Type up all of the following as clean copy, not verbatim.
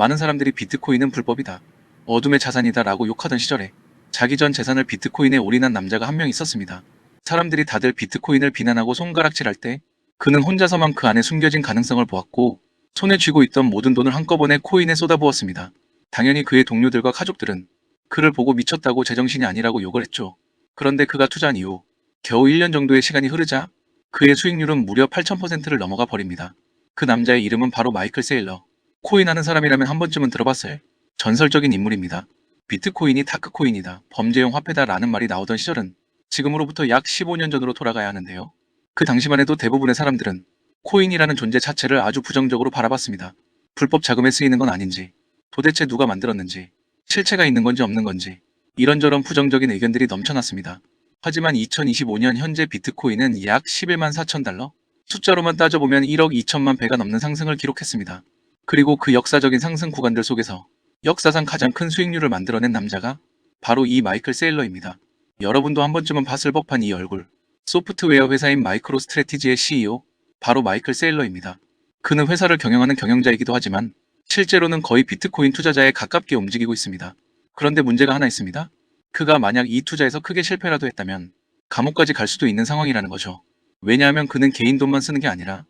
많은 사람들이 비트코인은 불법이다, 어둠의 자산이다 라고 욕하던 시절에 자기 전 재산을 비트코인에 올인한 남자가 한 명 있었습니다. 사람들이 다들 비트코인을 비난하고 손가락질할 때 그는 혼자서만 그 안에 숨겨진 가능성을 보았고 손에 쥐고 있던 모든 돈을 한꺼번에 코인에 쏟아부었습니다. 당연히 그의 동료들과 가족들은 그를 보고 미쳤다고 제정신이 아니라고 욕을 했죠. 그런데 그가 투자한 이후 겨우 1년 정도의 시간이 흐르자 그의 수익률은 무려 8000%를 넘어가 버립니다. 그 남자의 이름은 바로 마이클 세일러. 코인 하는 사람이라면 한 번쯤은 들어봤을 전설적인 인물입니다. 비트코인이 다크코인이다, 범죄용 화폐다 라는 말이 나오던 시절은 지금으로부터 약 15년 전으로 돌아가야 하는데요. 그 당시만 해도 대부분의 사람들은 코인이라는 존재 자체를 아주 부정적으로 바라봤습니다. 불법 자금에 쓰이는 건 아닌지, 도대체 누가 만들었는지, 실체가 있는 건지 없는 건지 이런저런 부정적인 의견들이 넘쳐났습니다. 하지만 2025년 현재 비트코인은 약 11만 4천 달러? 숫자로만 따져보면 1억 2천만 배가 넘는 상승을 기록했습니다. 그리고 그 역사적인 상승 구간들 속에서 역사상 가장 큰 수익률을 만들어낸 남자가 바로 이 마이클 세일러입니다. 여러분도 한 번쯤은 봤을 법한 이 얼굴. 소프트웨어 회사인 마이크로 스트래티지의 CEO, 바로 마이클 세일러입니다. 그는 회사를 경영하는 경영자이기도 하지만 실제로는 거의 비트코인 투자자에 가깝게 움직이고 있습니다. 그런데 문제가 하나 있습니다. 그가 만약 이 투자에서 크게 실패라도 했다면 감옥까지 갈 수도 있는 상황이라는 거죠. 왜냐하면 그는 개인 돈만 쓰는 게 아니라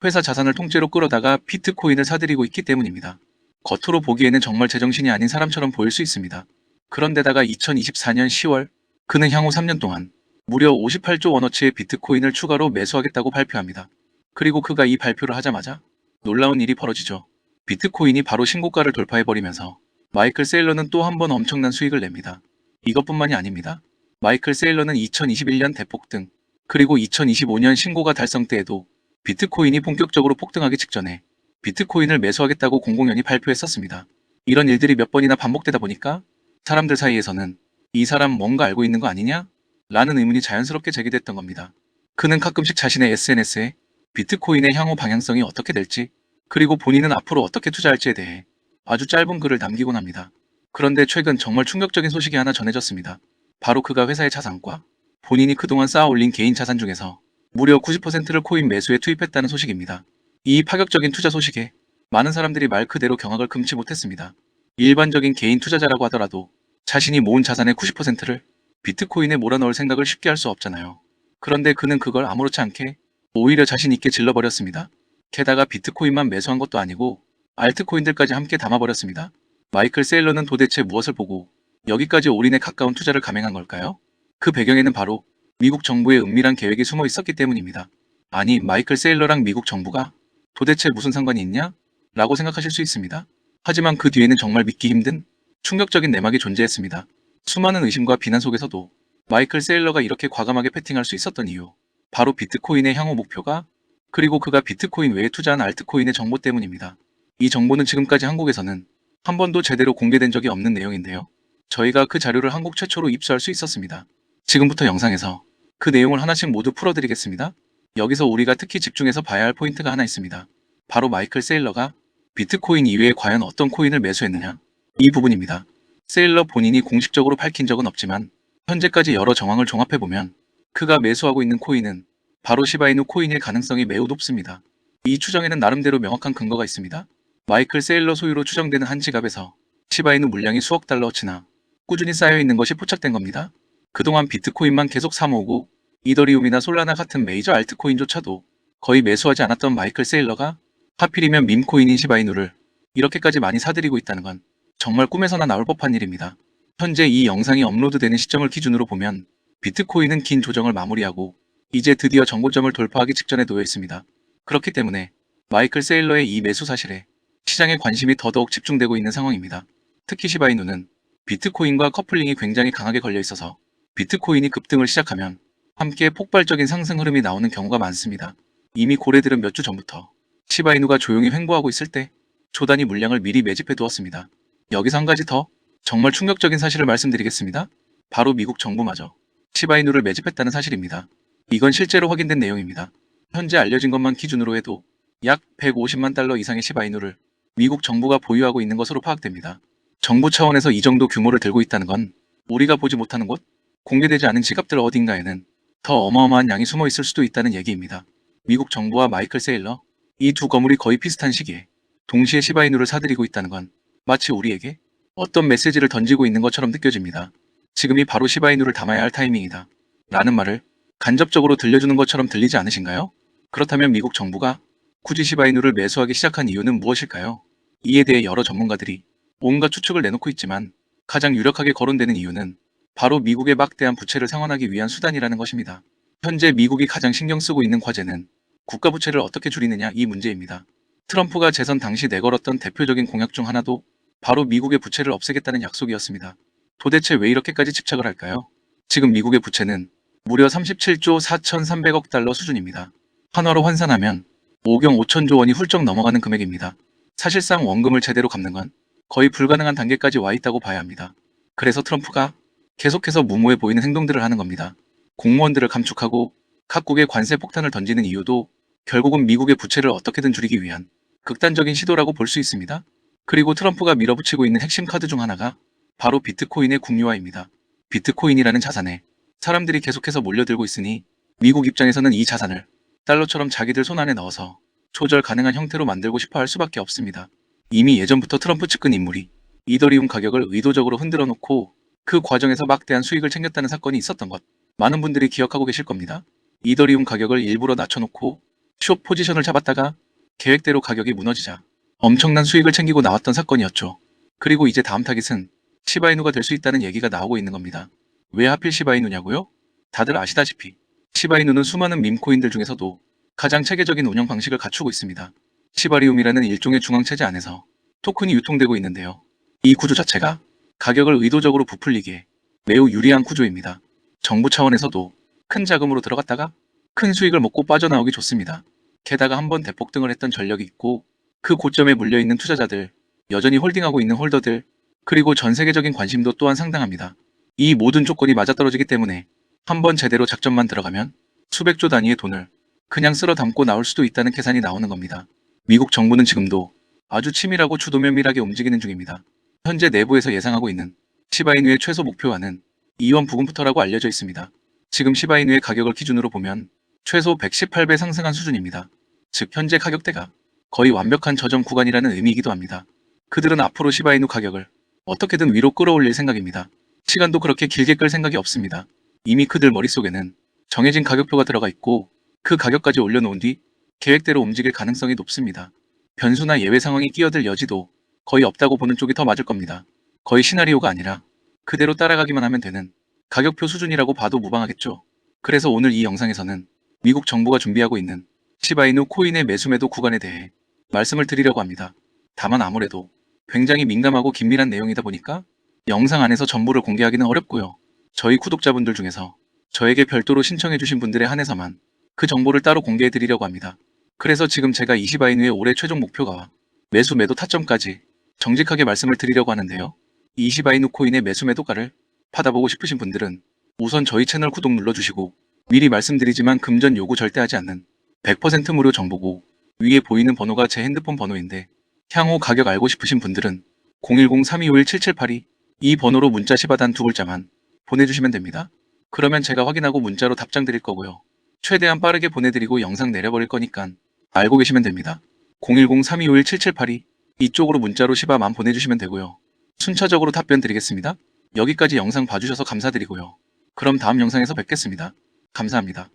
회사 자산을 통째로 끌어다가 비트코인을 사들이고 있기 때문입니다. 겉으로 보기에는 정말 제정신이 아닌 사람처럼 보일 수 있습니다. 그런데다가 2024년 10월 그는 향후 3년 동안 무려 58조 원어치의 비트코인을 추가로 매수하겠다고 발표합니다. 그리고 그가 이 발표를 하자마자 놀라운 일이 벌어지죠. 비트코인이 바로 신고가를 돌파해버리면서 마이클 세일러는 또 한 번 엄청난 수익을 냅니다. 이것뿐만이 아닙니다. 마이클 세일러는 2021년 대폭등, 그리고 2025년 신고가 달성 때에도 비트코인이 본격적으로 폭등하기 직전에 비트코인을 매수하겠다고 공공연히 발표했었습니다. 이런 일들이 몇 번이나 반복되다 보니까 사람들 사이에서는 이 사람 뭔가 알고 있는 거 아니냐? 라는 의문이 자연스럽게 제기됐던 겁니다. 그는 가끔씩 자신의 SNS에 비트코인의 향후 방향성이 어떻게 될지, 그리고 본인은 앞으로 어떻게 투자할지에 대해 아주 짧은 글을 남기곤 합니다. 그런데 최근 정말 충격적인 소식이 하나 전해졌습니다. 바로 그가 회사의 자산과 본인이 그동안 쌓아 올린 개인 자산 중에서 무려 90%를 코인 매수에 투입했다는 소식입니다. 이 파격적인 투자 소식에 많은 사람들이 말 그대로 경악을 금치 못했습니다. 일반적인 개인 투자자라고 하더라도 자신이 모은 자산의 90%를 비트코인에 몰아넣을 생각을 쉽게 할 수 없잖아요. 그런데 그는 그걸 아무렇지 않게 오히려 자신 있게 질러버렸습니다. 게다가 비트코인만 매수한 것도 아니고 알트코인들까지 함께 담아버렸습니다. 마이클 세일러는 도대체 무엇을 보고 여기까지 올인에 가까운 투자를 감행한 걸까요? 그 배경에는 바로 미국 정부의 은밀한 계획이 숨어 있었기 때문입니다. 아니, 마이클 세일러랑 미국 정부가 도대체 무슨 상관이 있냐? 라고 생각하실 수 있습니다. 하지만 그 뒤에는 정말 믿기 힘든 충격적인 내막이 존재했습니다. 수많은 의심과 비난 속에서도 마이클 세일러가 이렇게 과감하게 패팅할 수 있었던 이유, 바로 비트코인의 향후 목표가, 그리고 그가 비트코인 외에 투자한 알트코인의 정보 때문입니다. 이 정보는 지금까지 한국에서는 한 번도 제대로 공개된 적이 없는 내용인데요. 저희가 그 자료를 한국 최초로 입수할 수 있었습니다. 지금부터 영상에서 그 내용을 하나씩 모두 풀어드리겠습니다. 여기서 우리가 특히 집중해서 봐야 할 포인트가 하나 있습니다. 바로 마이클 세일러가 비트코인 이외에 과연 어떤 코인을 매수했느냐, 이 부분입니다. 세일러 본인이 공식적으로 밝힌 적은 없지만 현재까지 여러 정황을 종합해보면 그가 매수하고 있는 코인은 바로 시바이누 코인일 가능성이 매우 높습니다. 이 추정에는 나름대로 명확한 근거가 있습니다. 마이클 세일러 소유로 추정되는 한 지갑에서 시바이누 물량이 수억 달러어치나 꾸준히 쌓여있는 것이 포착된 겁니다. 그동안 비트코인만 계속 사모으고 이더리움이나 솔라나 같은 메이저 알트코인조차도 거의 매수하지 않았던 마이클 세일러가 하필이면 밈코인인 시바이누를 이렇게까지 많이 사들이고 있다는 건 정말 꿈에서나 나올 법한 일입니다. 현재 이 영상이 업로드되는 시점을 기준으로 보면 비트코인은 긴 조정을 마무리하고 이제 드디어 정고점을 돌파하기 직전에 놓여 있습니다. 그렇기 때문에 마이클 세일러의 이 매수 사실에 시장의 관심이 더더욱 집중되고 있는 상황입니다. 특히 시바이누는 비트코인과 커플링이 굉장히 강하게 걸려 있어서 비트코인이 급등을 시작하면 함께 폭발적인 상승 흐름이 나오는 경우가 많습니다. 이미 고래들은 몇 주 전부터 시바이누가 조용히 횡보하고 있을 때 조단위 물량을 미리 매집해 두었습니다. 여기서 한 가지 더 정말 충격적인 사실을 말씀드리겠습니다. 바로 미국 정부마저 시바이누를 매집했다는 사실입니다. 이건 실제로 확인된 내용입니다. 현재 알려진 것만 기준으로 해도 약 150만 달러 이상의 시바이누를 미국 정부가 보유하고 있는 것으로 파악됩니다. 정부 차원에서 이 정도 규모를 들고 있다는 건 우리가 보지 못하는 곳, 공개되지 않은 지갑들 어딘가에는 더 어마어마한 양이 숨어 있을 수도 있다는 얘기입니다. 미국 정부와 마이클 세일러, 이 두 거물이 거의 비슷한 시기에 동시에 시바이누를 사들이고 있다는 건 마치 우리에게 어떤 메시지를 던지고 있는 것처럼 느껴집니다. 지금이 바로 시바이누를 담아야 할 타이밍이다. 라는 말을 간접적으로 들려주는 것처럼 들리지 않으신가요? 그렇다면 미국 정부가 굳이 시바이누를 매수하기 시작한 이유는 무엇일까요? 이에 대해 여러 전문가들이 온갖 추측을 내놓고 있지만 가장 유력하게 거론되는 이유는 바로 미국의 막대한 부채를 상환하기 위한 수단이라는 것입니다. 현재 미국이 가장 신경 쓰고 있는 과제는 국가 부채를 어떻게 줄이느냐 이 문제입니다. 트럼프가 재선 당시 내걸었던 대표적인 공약 중 하나도 바로 미국의 부채를 없애겠다는 약속이었습니다. 도대체 왜 이렇게까지 집착을 할까요? 지금 미국의 부채는 무려 37조 4,300억 달러 수준입니다. 환화로 환산하면 5경 5천조 원이 훌쩍 넘어가는 금액입니다. 사실상 원금을 제대로 갚는 건 거의 불가능한 단계까지 와 있다고 봐야 합니다. 그래서 트럼프가 계속해서 무모해 보이는 행동들을 하는 겁니다. 공무원들을 감축하고 각국에 관세 폭탄을 던지는 이유도 결국은 미국의 부채를 어떻게든 줄이기 위한 극단적인 시도라고 볼 수 있습니다. 그리고 트럼프가 밀어붙이고 있는 핵심 카드 중 하나가 바로 비트코인의 국유화입니다. 비트코인이라는 자산에 사람들이 계속해서 몰려들고 있으니 미국 입장에서는 이 자산을 달러처럼 자기들 손안에 넣어서 조절 가능한 형태로 만들고 싶어 할 수밖에 없습니다. 이미 예전부터 트럼프 측근 인물이 이더리움 가격을 의도적으로 흔들어 놓고 그 과정에서 막대한 수익을 챙겼다는 사건이 있었던 것 많은 분들이 기억하고 계실 겁니다. 이더리움 가격을 일부러 낮춰놓고 숏 포지션을 잡았다가 계획대로 가격이 무너지자 엄청난 수익을 챙기고 나왔던 사건이었죠. 그리고 이제 다음 타깃은 시바이누가 될 수 있다는 얘기가 나오고 있는 겁니다. 왜 하필 시바이누냐고요? 다들 아시다시피 시바이누는 수많은 밈코인들 중에서도 가장 체계적인 운영 방식을 갖추고 있습니다. 시바리움이라는 일종의 중앙체제 안에서 토큰이 유통되고 있는데요. 이 구조 자체가 가격을 의도적으로 부풀리기에 매우 유리한 구조입니다. 정부 차원에서도 큰 자금으로 들어갔다가 큰 수익을 먹고 빠져나오기 좋습니다. 게다가 한번 대폭등을 했던 전력이 있고 그 고점에 물려있는 투자자들, 여전히 홀딩하고 있는 홀더들, 그리고 전 세계적인 관심도 또한 상당합니다. 이 모든 조건이 맞아떨어지기 때문에 한번 제대로 작전만 들어가면 수백조 단위의 돈을 그냥 쓸어 담고 나올 수도 있다는 계산이 나오는 겁니다. 미국 정부는 지금도 아주 치밀하고 주도면밀하게 움직이는 중입니다. 현재 내부에서 예상하고 있는 시바이누의 최소 목표가는 2원 부근부터라고 알려져 있습니다. 지금 시바이누의 가격을 기준으로 보면 최소 118배 상승한 수준입니다. 즉 현재 가격대가 거의 완벽한 저점 구간이라는 의미이기도 합니다. 그들은 앞으로 시바이누 가격을 어떻게든 위로 끌어올릴 생각입니다. 시간도 그렇게 길게 끌 생각이 없습니다. 이미 그들 머릿속에는 정해진 가격표가 들어가 있고 그 가격까지 올려놓은 뒤 계획대로 움직일 가능성이 높습니다. 변수나 예외 상황이 끼어들 여지도 거의 없다고 보는 쪽이 더 맞을 겁니다. 거의 시나리오가 아니라 그대로 따라가기만 하면 되는 가격표 수준이라고 봐도 무방하겠죠. 그래서 오늘 이 영상에서는 미국 정부가 준비하고 있는 시바이누 코인의 매수매도 구간에 대해 말씀을 드리려고 합니다. 다만 아무래도 굉장히 민감하고 긴밀한 내용이다 보니까 영상 안에서 전부를 공개하기는 어렵고요. 저희 구독자분들 중에서 저에게 별도로 신청해주신 분들에 한해서만 그 정보를 따로 공개해 드리려고 합니다. 그래서 지금 제가 이 시바이누의 올해 최종 목표가와 매수 매도 타점까지 정직하게 말씀을 드리려고 하는데요. 이 시바이누 코인의 매수 매도가를 받아보고 싶으신 분들은 우선 저희 채널 구독 눌러주시고 미리 말씀드리지만 금전 요구 절대 하지 않는 100% 무료 정보고 위에 보이는 번호가 제 핸드폰 번호인데 향후 가격 알고 싶으신 분들은 010-3251-7782 이 번호로 문자 시바단 두 글자만 보내주시면 됩니다. 그러면 제가 확인하고 문자로 답장 드릴 거고요. 최대한 빠르게 보내드리고 영상 내려버릴 거니까 알고 계시면 됩니다. 010-3251-7782 이쪽으로 문자로 시바만 보내주시면 되고요. 순차적으로 답변 드리겠습니다. 여기까지 영상 봐주셔서 감사드리고요. 그럼 다음 영상에서 뵙겠습니다. 감사합니다.